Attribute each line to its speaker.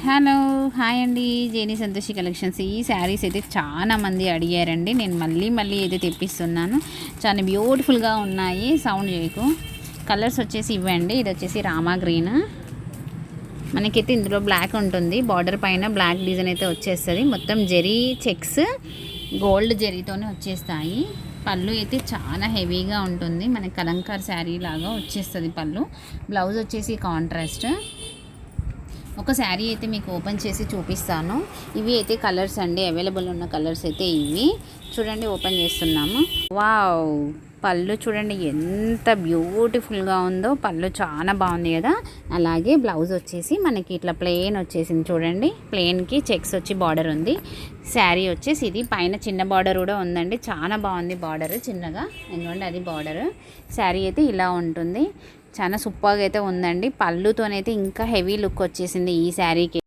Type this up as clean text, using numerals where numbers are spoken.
Speaker 1: Hello hi అండి, Jenny Santoshi collections. ఈ శారీస్ అయితే చాలా మంది అడిగారండి. నేను మళ్ళీ అయితే తెప్పిస్తున్నాను. చాలా బ్యూటిఫుల్గా ఉన్నాయి. సౌండ్ చేయకు. కలర్స్ వచ్చేసి ఇవ్వండి. ఇది వచ్చేసి రామా గ్రీన్. మనకైతే ఇందులో బ్లాక్ ఉంటుంది. బార్డర్ పైన బ్లాక్ డిజైన్ అయితే వచ్చేస్తుంది. మొత్తం జెరీ చెక్స్ గోల్డ్ జెరీతోనే వచ్చేస్తాయి. పళ్ళు అయితే చాలా హెవీగా ఉంటుంది. మనకి కలంకార్ శారీ లాగా వచ్చేస్తుంది పళ్ళు. బ్లౌజ్ వచ్చేసి కాంట్రాస్ట్. ఒక శారీ అయితే మీకు ఓపెన్ చేసి చూపిస్తాను. ఇవి అయితే కలర్స్ అండి, అవైలబుల్ ఉన్న కలర్స్ అయితే ఇవి. చూడండి, ఓపెన్ చేస్తున్నాము. వావ్, పళ్ళు చూడండి ఎంత బ్యూటిఫుల్గా ఉందో. పళ్ళు చాలా బాగుంది కదా. అలాగే బ్లౌజ్ వచ్చేసి మనకి ఇట్లా ప్లెయిన్ వచ్చేసింది చూడండి. ప్లెయిన్కి చెక్స్ వచ్చి బార్డర్ ఉంది. శారీ వచ్చేసి ఇది పైన చిన్న బార్డర్ కూడా ఉందండి. చాలా బాగుంది బార్డర్, చిన్నగా ఎందుకంటే అది బార్డర్. శారీ అయితే ఇలా ఉంటుంది. చాలా సూపర్గా అయితే ఉందండి. పళ్ళుతోనైతే ఇంకా హెవీ లుక్ వచ్చేసింది ఈ శారీకి.